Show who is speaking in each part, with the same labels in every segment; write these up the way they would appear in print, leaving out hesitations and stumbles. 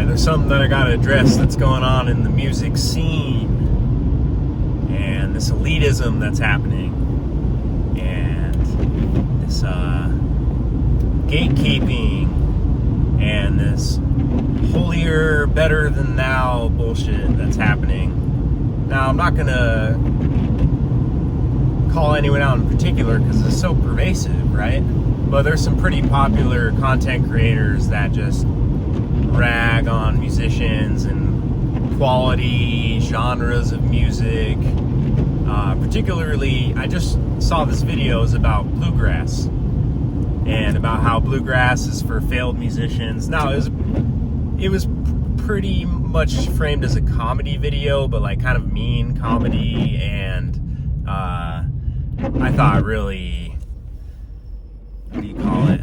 Speaker 1: Alright, there's something that I gotta address that's going on in the music scene, and this elitism that's happening, and this gatekeeping, and this holier, better than thou bullshit that's happening. Now, I'm not gonna call anyone out in particular because it's so pervasive, right? But there's some pretty popular content creators that just rag on musicians and quality genres of music. Particularly, I just saw this video about bluegrass and about how bluegrass is for failed musicians. Now, it was pretty much framed as a comedy video, but like kind of mean comedy, and I thought really, what do you call it?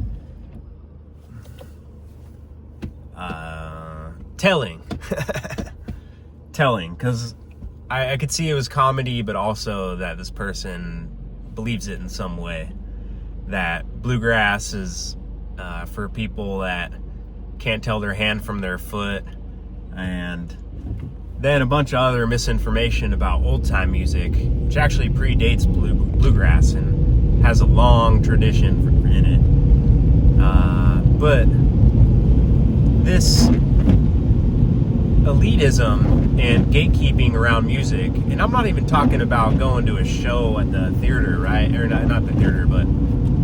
Speaker 1: Telling, because I could see it was comedy, but also that this person believes it in some way, that bluegrass is for people that can't tell their hand from their foot, and then a bunch of other misinformation about old-time music, which actually predates bluegrass and has a long tradition in it. But this elitism and gatekeeping around music, and I'm not even talking about going to a show at the theater, right? Or not the theater, but,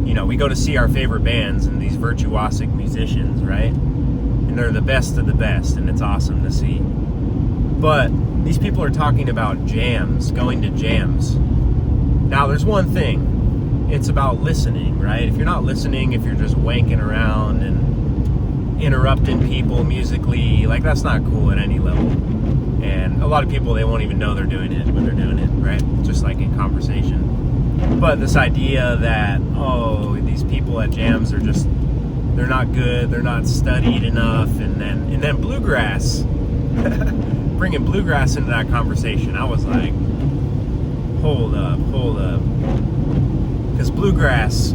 Speaker 1: you know, we go to see our favorite bands and these virtuosic musicians, right? And they're the best of the best, and it's awesome to see. But these people are talking about jams, going to jams. Now, there's one thing. It's about listening, right? If you're not listening, if you're just wanking around and interrupting people musically, like, that's not cool at any level. And a lot of people, they won't even know they're doing it when they're doing it, right? Just like in conversation. But this idea that, oh, these people at jams are just, they're not good, they're not studied enough, and then bluegrass, bringing bluegrass into that conversation, I was like, hold up. Because bluegrass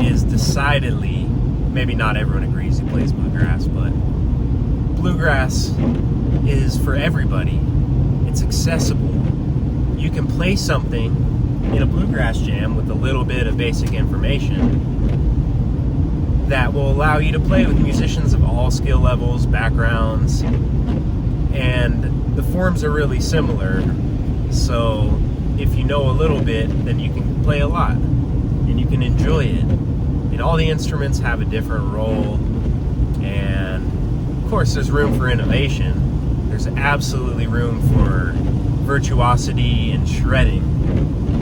Speaker 1: is decidedly, maybe not everyone agrees who plays bluegrass, but bluegrass is for everybody. It's accessible. You can play something in a bluegrass jam with a little bit of basic information that will allow you to play with musicians of all skill levels, backgrounds, and the forms are really similar. So if you know a little bit, then you can play a lot and you can enjoy it. And all the instruments have a different role, and of course there's room for innovation. There's absolutely room for virtuosity and shredding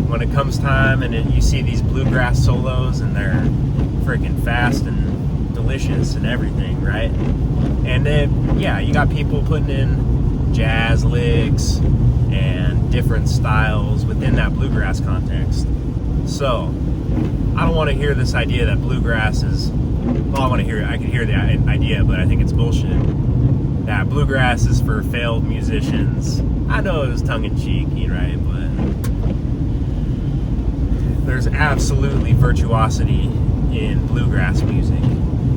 Speaker 1: when it comes time, and you see these bluegrass solos and they're freaking fast and delicious and everything, right? And then, yeah, you got people putting in jazz licks and different styles within that bluegrass context. So I don't want to hear this idea that bluegrass is, well, I can hear the idea, but I think it's bullshit, that bluegrass is for failed musicians. I know it was tongue-in-cheek, right? But there's absolutely virtuosity in bluegrass music,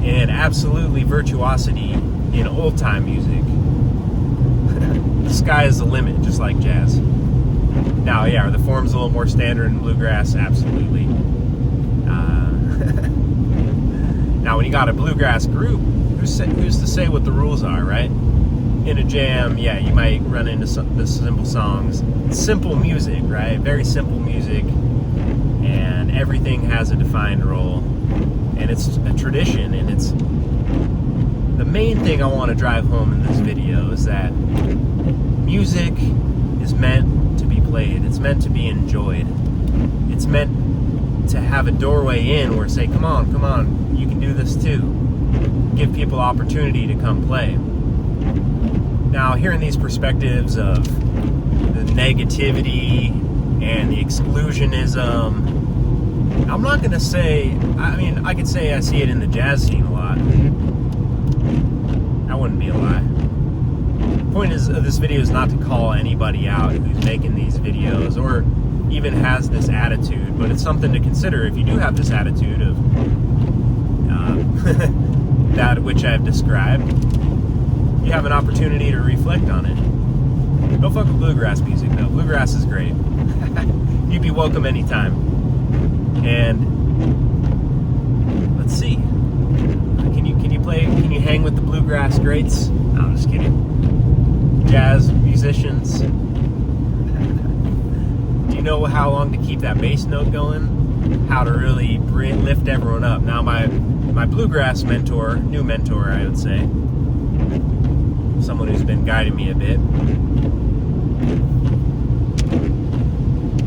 Speaker 1: and absolutely virtuosity in old-time music. The sky is the limit, just like jazz. Now, yeah, are the forms a little more standard in bluegrass? Absolutely. Now, when you got a bluegrass group, who's to say what the rules are, right? In a jam, yeah, you might run into the simple songs. Simple music, right? Very simple music. And everything has a defined role. And it's a tradition, and it's... The main thing I want to drive home in this video is that music is meant to be played. It's meant to be enjoyed. It's meant to have a doorway in where say, come on, you can do this too. Give people opportunity to come play. Now, hearing these perspectives of the negativity and the exclusionism, I'm not going to say, I mean, I could say I see it in the jazz scene a lot. That wouldn't be a lie. The point of this video is not to call anybody out who's making these videos or even has this attitude, but it's something to consider if you do have this attitude of that which I've described. you have an opportunity to reflect on it. Don't fuck with bluegrass music though. Bluegrass is great. You'd be welcome anytime. And let's see. Can you hang with the bluegrass greats? No, I'm just kidding. Jazz musicians. Do you know how long to keep that bass note going? How to really lift everyone up? Now my bluegrass mentor, new mentor I would say, someone who's been guiding me a bit,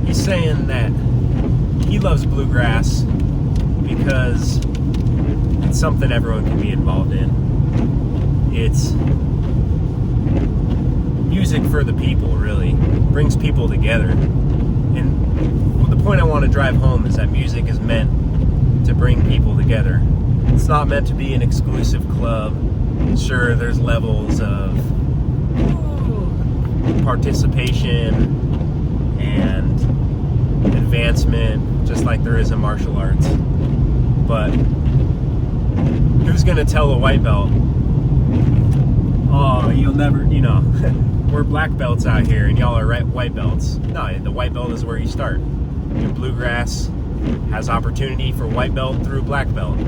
Speaker 1: he's saying that he loves bluegrass because it's something everyone can be involved in. It's music for the people, really. Brings people together. And the point I want to drive home is that music is meant to bring people together. It's not meant to be an exclusive club. Sure, there's levels of participation and advancement, just like there is in martial arts. But who's going to tell a white belt, oh, you'll never, we're black belts out here and y'all are white belts? No, the white belt is where you start. And bluegrass has opportunity for white belt through black belt.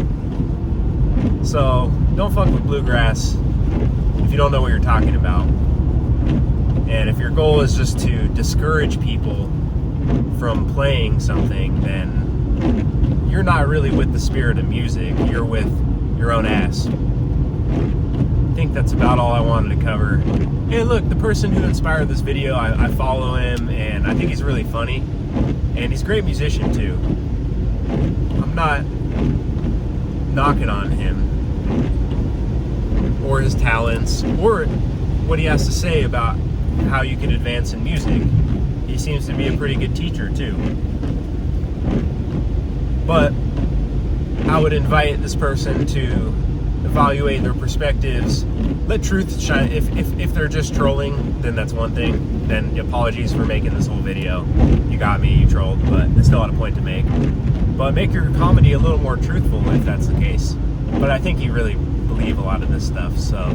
Speaker 1: So don't fuck with bluegrass if you don't know what you're talking about. And if your goal is just to discourage people from playing something, then you're not really with the spirit of music. You're with your own ass. I think that's about all I wanted to cover. Hey, look, the person who inspired this video, I follow him, and I think he's really funny. And he's a great musician, too. I'm not knocking on him or his talents or what he has to say about how you can advance in music. He seems to be a pretty good teacher, too. But I would invite this person to evaluate their perspectives. Let truth shine. If they're just trolling, then that's one thing. Then apologies for making this whole video. You got me, you trolled, but I still had a point to make. But make your comedy a little more truthful if that's the case. But I think you really believe a lot of this stuff, so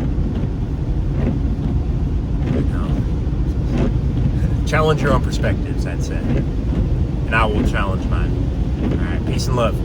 Speaker 1: challenge your own perspectives, I'd say. And I will challenge mine. Alright, peace and love.